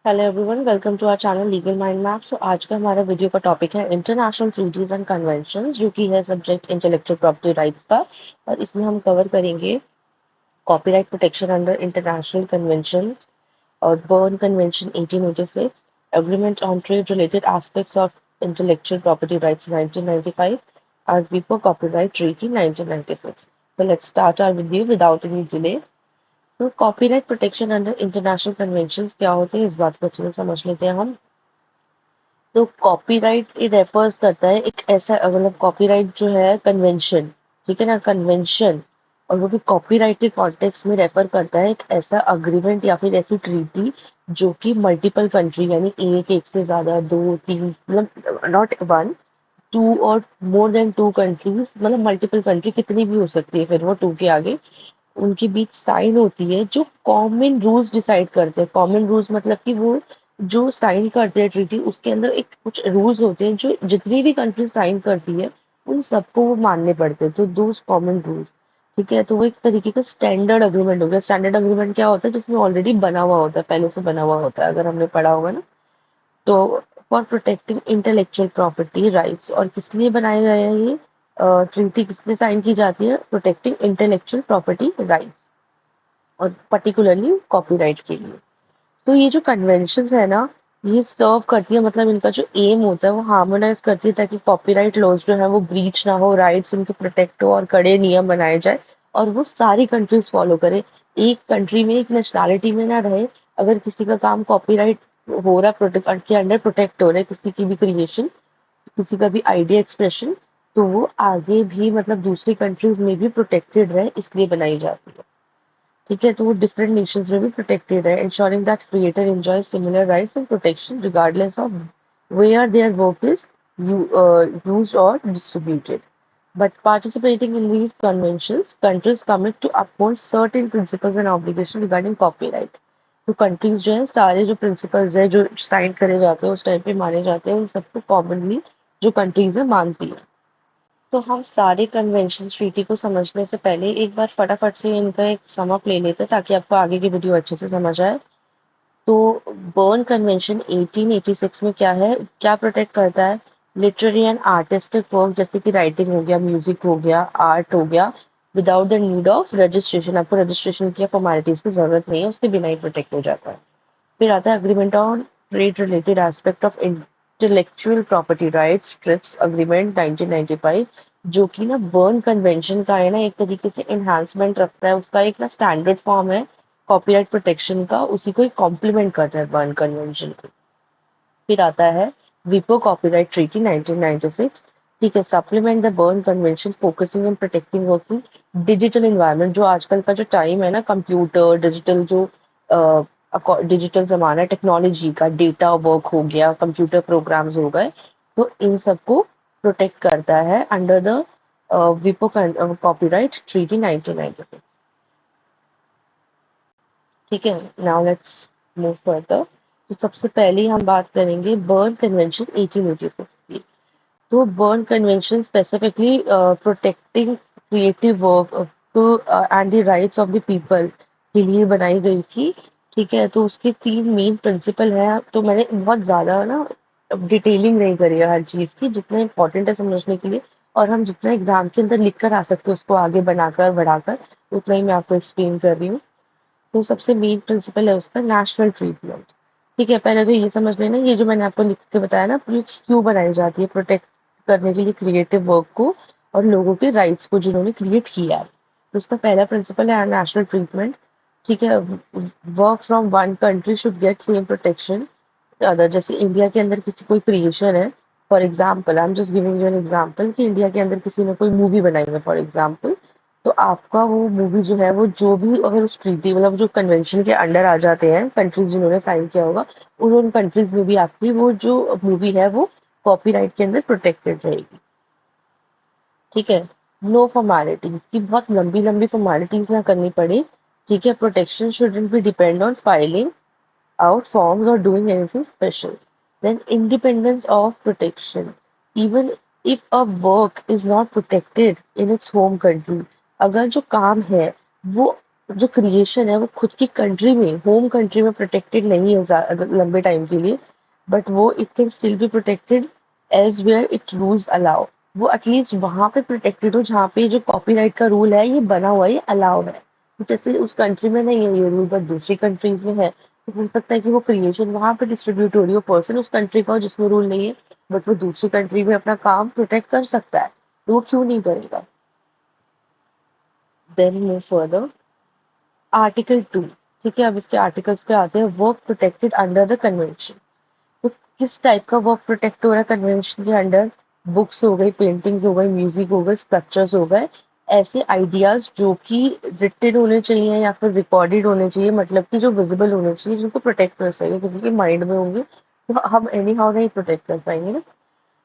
Hello everyone, welcome to our channel legal mind map. आज का हमारा वीडियो का टॉपिक है इंटरनेशनल ट्रीटीज एंड कन्वेंशंस, जो कि है सब्जेक्ट इंटेलेक्चुअल प्रॉपर्टी राइट्स का। और इसमें हम कवर करेंगे copyright protection under international conventions और Berne convention 1886, agreement on trade related aspects of intellectual property rights 1995 और वीपो copyright treaty 1996। So let's start our video without any delay. तो copyright protection under international conventions क्या होते हैं, इस बात को अच्छे से समझ लेते हैं हम। तो कॉपीराइट ये रेफर्स करता है एक ऐसा मतलब कॉपीराइट जो है कन्वेंशन, ठीक है ना, कन्वेंशन, और वो भी कॉपीराइट के कॉन्टेक्स्ट में रेफर करता है एक ऐसा अग्रीमेंट या फिर ऐसी ट्रीटी जो कि मल्टीपल कंट्री यानी एक से ज्यादा दो तीन मतलब नॉट वन, टू और मोर देन टू कंट्रीज, मतलब मल्टीपल कंट्री कितनी भी हो सकती है, फिर वो टू के आगे उनके बीच साइन होती है जो कॉमन रूल्स डिसाइड करते हैं। कॉमन रूल्स मतलब कि वो जो साइन करते हैं ट्रीटी, उसके अंदर एक कुछ रूल्स होते हैं जो जितनी भी कंट्री साइन करती है उन सबको वो मानने पड़ते हैं, तो दोज कॉमन रूल्स। ठीक है, तो वो एक तरीके का स्टैंडर्ड अग्रीमेंट हो गया। स्टैंडर्ड अग्रीमेंट क्या होता है? जिसमें ऑलरेडी बना हुआ होता है, पहले से बना हुआ होता है, अगर हमने पढ़ा होगा ना। तो for protecting intellectual property rights, और किस लिए बनाया गया है ये ट्रीटी, किसने साइन की जाती है? प्रोटेक्टिंग इंटेलेक्चुअल प्रॉपर्टी राइट्स, और पर्टिकुलरली कॉपीराइट के लिए। तो ये जो कन्वेंशंस है ना, ये सर्व करती है, मतलब इनका जो एम होता है वो हार्मोनाइज करती है ताकि कॉपीराइट लॉज जो है वो ब्रीच ना हो, राइट्स उनके प्रोटेक्ट हो और कड़े नियम बनाए जाए और वो सारी कंट्रीज फॉलो करे। एक कंट्री में, एक नेशनैलिटी में ना रहे। अगर किसी का काम कॉपीराइट हो रहा है, प्रोटेक्ट के अंडर प्रोटेक्ट हो रहा है, किसी की भी क्रिएशन, किसी का भी आइडिया एक्सप्रेशन, तो वो आगे भी मतलब दूसरी कंट्रीज में भी प्रोटेक्टेड रहे, इसलिए बनाई जाती है। ठीक है, तो वो डिफरेंट नेशंस में भी प्रोटेक्टेड है, ensuring that creator enjoys similar rights and protection regardless of where their work is used or distributed. But participating in these conventions, countries commit to uphold certain principles and obligations regarding copyright. तो countries जो है, सारे जो principles है जो sign करे जाते हैं उस टाइम पे माने जाते हैं, उन सबको कॉमनली जो कंट्रीज है मानती है। तो हम सारे कन्वेंशन ट्रीटी को समझने से पहले एक बार फटाफट से इनका एक सम अप ले लेते हैं ताकि आपको आगे की वीडियो अच्छे से समझ आए। तो बर्न कन्वेंशन 1886 में क्या है, क्या प्रोटेक्ट करता है? लिटरेरी एंड आर्टिस्टिक वर्क, जैसे कि राइटिंग हो गया, म्यूजिक हो गया, आर्ट हो गया, without the need of registration. आपको रजिस्ट्रेशन की फॉर्मेलिटीज की जरूरत नहीं है, उसके बिना ही प्रोटेक्ट हो जाता है। फिर आता है agreement on trade related aspect of intellectual property rights, trips agreement 1995, जो कि ना बर्न कन्वेंशन का है ना, एक तरीके से एनहांसमेंट रखता है, उसका एक ना स्टैंडर्ड फॉर्म है कॉपीराइट प्रोटेक्शन का, उसी को एक कॉम्प्लीमेंट करता है बर्न कन्वेंशन को। फिर आता है वीपो कॉपीराइट ट्रीटी 1996। ठीक है, supplement the Berne convention focusing on protecting working digital environment. जो आजकल का जो टाइम है ना, कंप्यूटर डिजिटल जो डिजिटल जमाना है, टेक्नोलॉजी का डेटा वर्क हो गया, कंप्यूटर प्रोग्राम्स हो गए, तो इन सबको प्रोटेक्ट करता है अंडर द विपो कॉपीराइट ट्रीटी 1996। ठीक है, नाउ लेट्स मूव फर्दर। तो सबसे पहले हम बात करेंगे बर्न कन्वेंशन 1886 की। तो burn convention specifically protecting creative work and the rights of the people के लिए बनाई गई थी। ठीक है, तो उसके तीन मेन प्रिंसिपल हैं। तो मैंने बहुत ज्यादा ना डिटेलिंग नहीं करी है हर चीज की, जितना इंपॉर्टेंट है समझने के लिए, और हम जितना एग्जाम के अंदर लिख कर आ सकते हैं उसको आगे बनाकर बढ़ाकर, उतना ही मैं आपको एक्सप्लेन कर रही हूँ। तो सबसे मेन प्रिंसिपल है उसका नेशनल ट्रीटमेंट। ठीक है, पहले तो ये समझ लेना, ये जो मैंने आपको लिख के बताया ना, ये क्यों बनाई जाती है? प्रोटेक्ट करने के लिए क्रिएटिव वर्क को और लोगों के राइट्स को जिन्होंने क्रिएट किया है। तो उसका पहला प्रिंसिपल है नेशनल ट्रीटमेंट। ठीक है, work from one country should get same protection other. जैसे इंडिया के अंदर किसी कोई क्रिएशन है, for example I am just giving you an example, कि इंडिया के अंदर किसी ने कोई मूवी बनाई है फॉर एग्जाम्पल, तो आपका वो मूवी जो है, वो जो भी अगर उस ट्रीटी मतलब जो कन्वेंशन के अंडर आ जाते हैं कंट्रीज जिन्होंने साइन किया होगा, उन कंट्रीज में भी आपकी वो जो मूवी है वो कॉपीराइट के अंदर प्रोटेक्टेड रहेगी। ठीक है, नो फॉर्मेलिटीज की बहुत लंबी लंबी फॉर्मेलिटीज ना करनी पड़े। ठीक है, protection shouldn't be depend on filing out forms or doing anything special. Then independence of protection. Even if a work is not protected in its home country, अगर जो काम है वो जो क्रिएशन है वो खुद की कंट्री में, होम कंट्री में प्रोटेक्टेड नहीं है लंबे टाइम के लिए, बट वो it can still be protected as where it rules allow. वो एटलीस्ट वहां पे प्रोटेक्टेड हो जहाँ पे जो कॉपीराइट का रूल है ये बना हुआ है, ये अलाउ है। जैसे उस कंट्री में नहीं है ये रूल बट दूसरी कंट्रीज में है, तो हो सकता है कि वो क्रिएशन वहां पे डिस्ट्रीब्यूट हो रही हो, पर्सन उस कंट्री का हो जिसमें रूल नहीं है, बट वो दूसरी कंट्री में अपना काम प्रोटेक्ट कर सकता है, तो वो क्यों नहीं करेगा। Then move further, article 2। ठीक है, अब इसके आर्टिकल्स पे आते हैं। Work protected under the convention. तो किस टाइप का वर्क प्रोटेक्ट हो रहा है कन्वेंशन के अंडर? बुक्स हो गई, पेंटिंग्स हो गई, म्यूजिक हो गए, स्कल्पचर्स हो गए, ऐसे आइडियाज जो कि रिटन होने चाहिए या फिर रिकॉर्डेड होने चाहिए, मतलब कि जो विजिबल होने चाहिए, जिनको प्रोटेक्ट कर सके, किसी के माइंड में होंगे तो हम एनी हाउ नहीं प्रोटेक्ट कर पाएंगे ना।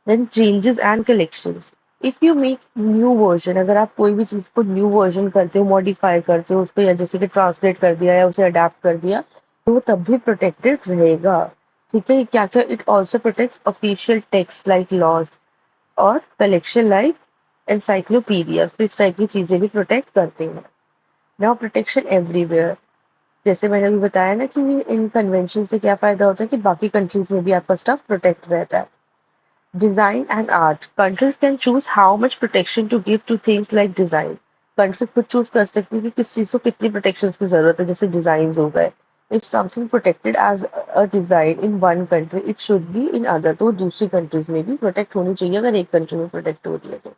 Then changes and collections. If you make new version, अगर आप कोई भी चीज को न्यू वर्जन करते हो, मॉडिफाई करते हो उसको, या जैसे कि ट्रांसलेट कर दिया या उसे अडेप्ट कर दिया, तो वो तब भी प्रोटेक्टेड रहेगा। ठीक है, क्या क्या? It also protects official text like laws और कलेक्शन लाइक एनसाइक्लोपीडिया, तो इस टाइप की चीजें भी प्रोटेक्ट करते हैं। Now protection everywhere. जैसे मैंने अभी बताया ना कि इन कन्वेंशन से क्या फायदा होता है कि बाकी कंट्रीज में भी आपका स्टफ प्रोटेक्ट रहता है। Design and art. Countries can choose how much protection to give to things like design. Country खुद चूज कर सकती है कि किस चीज को कितनी प्रोटेक्शन की जरूरत है, जैसे डिजाइन हो गए। If something protected as a design in one country it should be in other, तो दूसरी कंट्रीज में भी प्रोटेक्ट होनी चाहिए अगर एक कंट्री में प्रोटेक्ट हो रही है तो।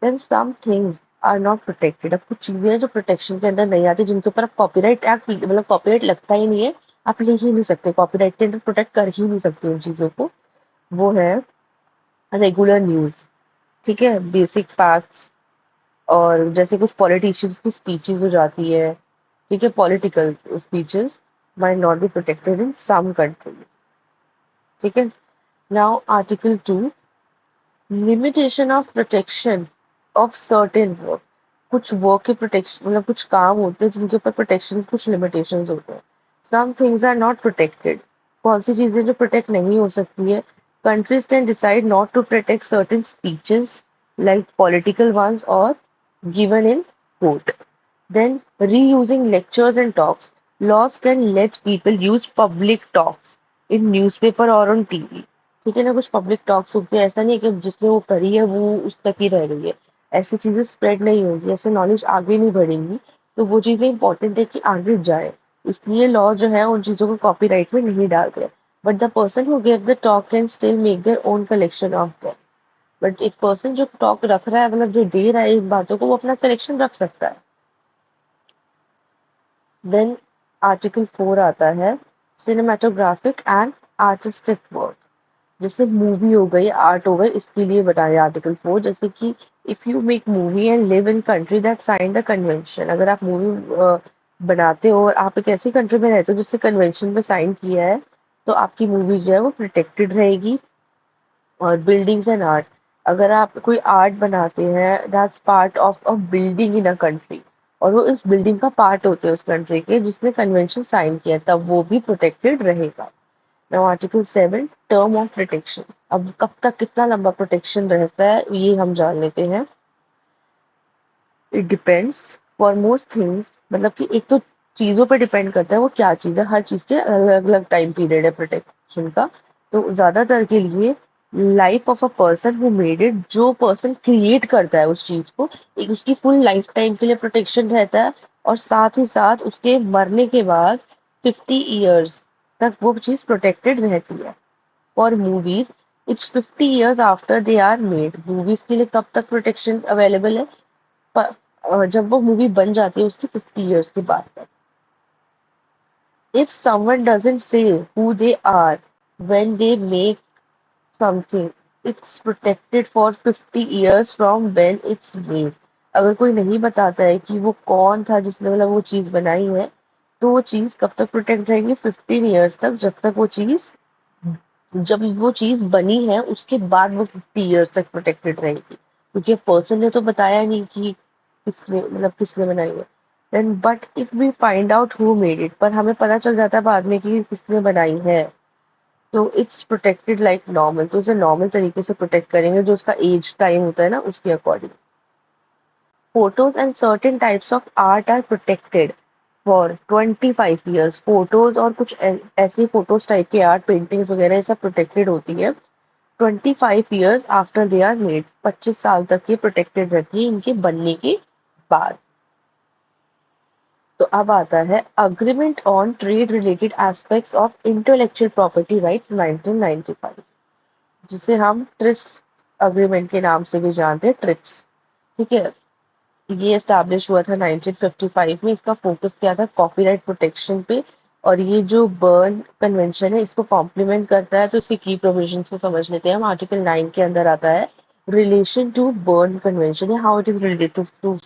Then some things are not protected. अब कुछ चीजें हैं जो प्रोटेक्शन के अंदर नहीं आती, जिनके ऊपर आप कॉपीराइट एक्ट, मतलब कॉपीराइट लगता ही नहीं है, आप ले ही नहीं सकते, कॉपीराइट के अंदर प्रोटेक्ट कर ही नहीं सकते उन चीजों को। वो है रेगुलर न्यूज। ठीक है, बेसिक फैक्ट्स, और जैसे कुछ पॉलिटिशियंस की स्पीचेस हो जाती है, ठीक है, political speeches might not be protected in some countries. ठीक है। Now article 2, limitation of protection of certain work. कुछ वर्क के प्रोटेक्शन, मतलब कुछ काम होते हैं जिनके ऊपर प्रोटेक्शन, कुछ लिमिटेशंस होते हैं। Some things are not protected. कौन सी चीजें जो प्रोटेक्ट नहीं हो सकती है? Countries can decide not to protect certain speeches like political ones or given in court. Then reusing lectures and talks. Laws can let people use public talks in newspaper or on TV. ठीक है ना, कुछ public talks होती है, ऐसा नहीं है कि जिसने वो करी है वो उस तक ही रह रही है। ऐसी चीजें स्प्रेड नहीं होगी, ऐसे नॉलेज आगे नहीं बढ़ेंगी, तो वो चीजें इंपॉर्टेंट है कि आगे जाए। इसलिए लॉ जो है उन चीजों को कॉपीराइट में नहीं डालते, but the person who give the talk can still make their own collection of them. But एक पर्सन जो टॉक रख रहा है, मतलब जो दे रहा है इन बातों को, वो अपना कलेक्शन रख सकता है। देन आर्टिकल 4 आता है, सिनेमाटोग्राफिक एंड आर्टिस्टिक वर्क। जैसे मूवी हो गई, आर्ट हो गई, इसके लिए बताया आर्टिकल 4। जैसे कि if you make movie and live in country that sign the convention. अगर आप मूवी बनाते हो और आप एक ऐसी कंट्री में रहते हो जिससे कन्वेंशन में साइन किया है, तो आपकी मूवी जो है वो प्रोटेक्टेड रहेगी। और बिल्डिंग्स एंड आर्ट, अगर आप कोई आर्ट बनाते हैं that's part of a building in a country, और वो इस बिल्डिंग का पार्ट होते हैं उस कंट्री के जिसने कन्वेंशन साइन किया, तब वो भी प्रोटेक्टेड रहेगा। Now article 7, term of protection. अब कब तक कितना लंबा प्रोटेक्शन रहता है ये हम जान लेते हैं। It depends for most things, मतलब कि एक तो चीजों पे डिपेंड करता है वो क्या चीज है, हर चीज के अलग अलग टाइम पीरियड है प्रोटेक्शन का। तो ज्यादातर के लिए life of a person who made it, जो पर्सन क्रिएट करता है उस चीज को, एक उसकी फुल लाइफ टाइम के लिए प्रोटेक्शन रहता है। और साथ ही साथ उसके मरने के बाद 50 ईयर्स तक वो चीज प्रोटेक्टेड रहती है। For movies it's 50 years after they are made. Movies के लिए कब तक प्रोटेक्शन अवेलेबल है? जब वो मूवी बन जाती है उसकी 50 ईयर्स के बाद तक। If someone doesn't say who they are when they make something, it's protected for 50 years from when it's made. अगर कोई नहीं बताता है कि वो कौन था जिसने, मतलब वो चीज बनाई है, तो वो चीज कब तक प्रोटेक्ट रहेगी? 15 ईयर्स तक, जब तक वो चीज, जब वो चीज बनी है उसके बाद वो 50 ईयर्स तक प्रोटेक्टेड रहेगी, क्योंकि पर्सन ने तो बताया नहीं कि किसने, मतलब किसने बनाई है। Then but if we find out who made it, पर हमें पता चल जाता है बाद में कि किसने बनाई है, तो इट्स प्रोटेक्टेड लाइक नॉर्मल, तो उसे नॉर्मल तरीके से प्रोटेक्ट करेंगे जो उसका एज टाइम होता है ना उसके according. Photos and certain types of art are protected for 25 years. Photos और कुछ ऐसे फोटोज टाइप के आर्ट पेंटिंग्स वगैरह ये सब प्रोटेक्टेड होती है 25 years after they are made. 25 साल तक ये प्रोटेक्टेड रहती है इनके बनने के बाद। तो अब आता है agreement on trade related aspects of intellectual property rights 1995, जिसे हम ट्रिप्स अग्रीमेंट के नाम से भी जानते हैं, ट्रिप्स। ठीक है, ये एस्टैब्लिश हुआ था 1955 में। इसका फोकस क्या था, कॉपीराइट प्रोटेक्शन पे। और ये जो बर्न कन्वेंशन है इसको कॉम्प्लीमेंट करता है। तो इसके की प्रोविजंस को समझ लेते हैं हम। आर्टिकल 9 के अंदर आता है relation to Berne convention, how it is related to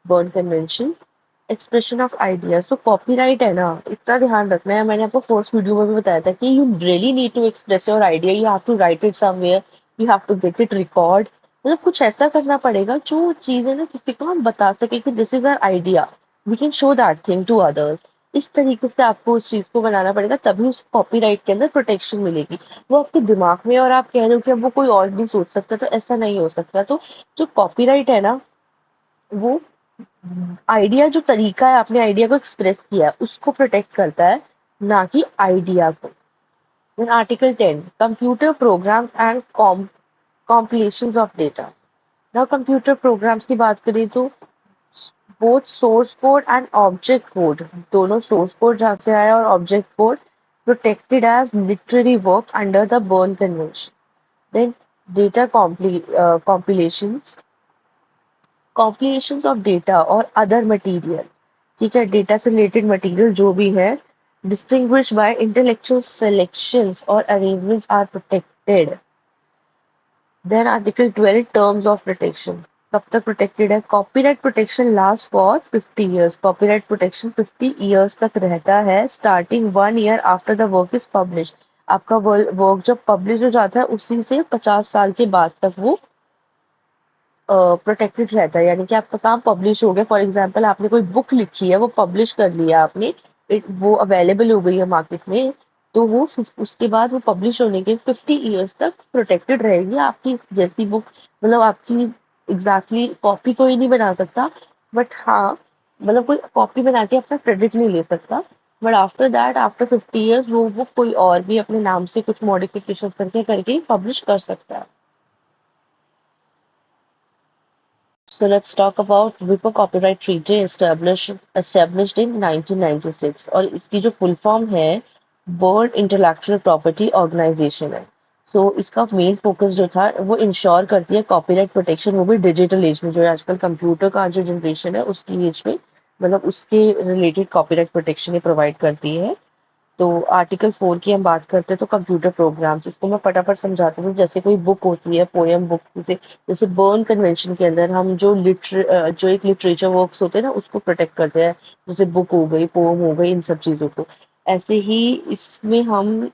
Berne convention. Expression of ideas. तो कॉपीराइट है ना, इतना ध्यान रखना है। मैंने आपको फर्स्ट वीडियो में भी बताया था कि you really need to express your idea, you have to write it somewhere, you have to get it record. मतलब कुछ ऐसा करना पड़ेगा जो चीजें ना किसी को हम बता सके कि this is our idea, we can show that thing to others. इस तरीके से आपको उस चीज को बनाना पड़ेगा, तभी उस कॉपीराइट के अंदर प्रोटेक्शन मिलेगी। वो आपके दिमाग में और आप कह रहे हो कि अब वो कोई और भी सोच सकता है, तो ऐसा नहीं हो सकता। तो जो कॉपीराइट है ना, वो आइडिया, जो तरीका है आपने आइडिया को एक्सप्रेस किया है उसको प्रोटेक्ट करता है, ना कि आइडिया को। Then article 10 computer programs and compilations of data. Now computer programs की बात करें तो both source code and object code, दोनों सोर्स कोड जहाँ से आया और object code, protected as literary work under the Berne convention. Then data compilations, compilations of data और अदर मटेरियल। ठीक है, डेटा से रिलेटेड मटेरियल जो भी है, डिस्टिंग्विश बाय इंटेलेक्चुअल सेलेक्शंस और arrangements are protected. Then article 12 terms of protection. कब तक प्रोटेक्टेड है, copyright protection last for 50 years. Copyright protection 50 years तक रहता है, starting 1 year after the work is publish. आपका वर्क जब पब्लिश हो जाता है उसी से 50 साल के बाद तक वो प्रोटेक्टेड रहता है। यानी कि आपका काम पब्लिश हो गया, फॉर एग्जांपल आपने कोई बुक लिखी है, वो पब्लिश कर लिया आपने, वो अवेलेबल हो गई है मार्केट में, तो वो उसके बाद वो पब्लिश होने के 50 ईयर्स तक प्रोटेक्टेड रहेगी। आपकी जैसी बुक, मतलब आपकी एग्जैक्टली कॉपी कोई नहीं बना सकता, बट हाँ, मतलब कोई कॉपी बना के अपना क्रेडिट नहीं ले सकता। But after that, after 50 years, वो बुक कोई और भी अपने नाम से कुछ मॉडिफिकेशन करके करके पब्लिश कर सकता है। So let's talk about WIPO Copyright Treaty established in 1996, और इसकी जो फुल फॉर्म है वर्ल्ड इंटेलेक्चुअल प्रॉपर्टी ऑर्गेनाइजेशन है। सो इसका मेन फोकस जो था वो इंश्योर करती है कॉपीराइट प्रोटेक्शन, वो भी डिजिटल एज में, जो आजकल कंप्यूटर का जो जनरेशन है उसकी एज में, मतलब उसके रिलेटेड कॉपीराइट प्रोटेक्शन ये प्रोवाइड करती है। तो आर्टिकल 4 की हम बात करते हैं तो कंप्यूटर प्रोग्राम्स, इसको मैं फटाफट समझाती हूँ। जैसे कोई बुक होती है, पोयम बुक, जैसे जैसे बर्न कन्वेंशन के अंदर हम जो एक लिटरेचर वर्क्स होते हैं ना उसको प्रोटेक्ट करते हैं, जैसे बुक हो गई, पोम हो गई, इन सब चीज़ों को। ऐसे ही इसमें हम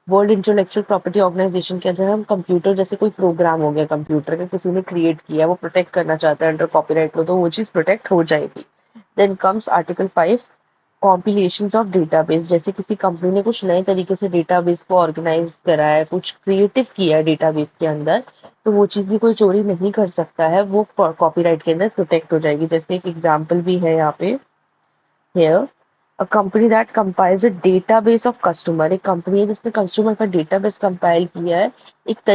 वर्ल्ड इंटेलेक्चुअल प्रॉपर्टी ऑर्गेनाइजेशन के अंदर हम कंप्यूटर, जैसे कोई प्रोग्राम हो गया कंप्यूटर का, किसी ने क्रिएट किया, वो प्रोटेक्ट करना चाहता है अंडर कॉपीराइट को, तो वो चीज़ प्रोटेक्ट हो जाएगी। Then comes article 5 compilations of database. जैसे किसी कंपनी ने कुछ नए तरीके से डेटाबेस को ऑर्गेनाइज करा है, कुछ क्रिएटिव किया है डेटाबेस के अंदर, तो वो चीज़ भी कोई चोरी नहीं कर सकता है, वो कॉपीराइट के अंदर प्रोटेक्ट हो जाएगी। जैसे एक एग्जांपल भी है यहाँ पे, here a company that compiles a database of customer. एक कंपनी है जिसने कस्टमर का डेटाबेस कंपाइल किया है एक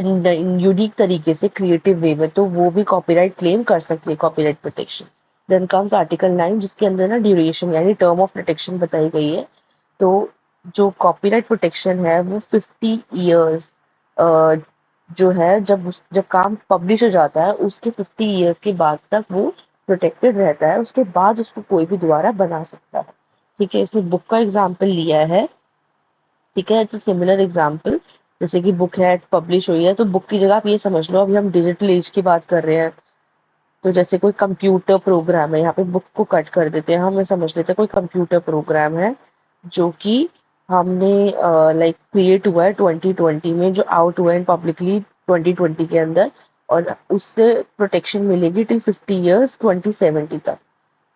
यूनिक तरीके से, क्रिएटिव वे में, तो वो भी कॉपीराइट क्लेम कर सकती है, copyright protection. Then comes article 9, जिसके अंदर ना ड्यूरेशन यानी टर्म ऑफ प्रोटेक्शन बताई गई है। तो जो कॉपीराइट प्रोटेक्शन है वो 50 ईयर्स जो है, जब काम पब्लिश हो जाता है उसके 50 ईयर्स के बाद तक वो प्रोटेक्टेड रहता है, उसके बाद उसको कोई भी दोबारा बना सकता है। ठीक है, इसमें बुक का एग्जाम्पल लिया है। ठीक है, इट्स सिमिलर एग्जाम्पल। जैसे कि बुक है, पब्लिश हुई है, तो बुक की जगह आप ये समझ लो, अभी हम डिजिटल एज की बात कर रहे हैं, तो जैसे कोई कंप्यूटर प्रोग्राम है, यहाँ पे बुक को कट कर देते हैं, हमें समझ लेते हैं कोई कंप्यूटर प्रोग्राम है जो कि हमने लाइक क्रिएट हुआ है 2020 में, जो आउट हुआ है पब्लिकली 2020 के अंदर, और उससे प्रोटेक्शन मिलेगी टिल 50 ईयर्स 2070 तक।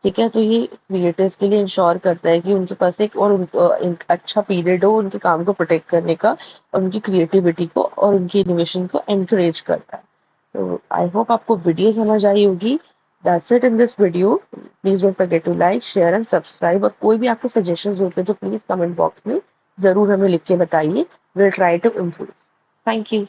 ठीक है, तो ये क्रिएटर्स के लिए इंश्योर करता है कि उनके पास एक अच्छा पीरियड हो उनके काम को प्रोटेक्ट करने का, और उनकी क्रिएटिविटी को और उनकी इनोवेशन को एनकरेज करता है। तो आई होप आपको वीडियो समझ आई होगी। That's it in this video. Please don't forget to like, share and subscribe. और कोई भी आपको सजेशंस होते हैं तो प्लीज कमेंट बॉक्स में जरूर हमें लिख के बताइए। Will try to improve. Thank you.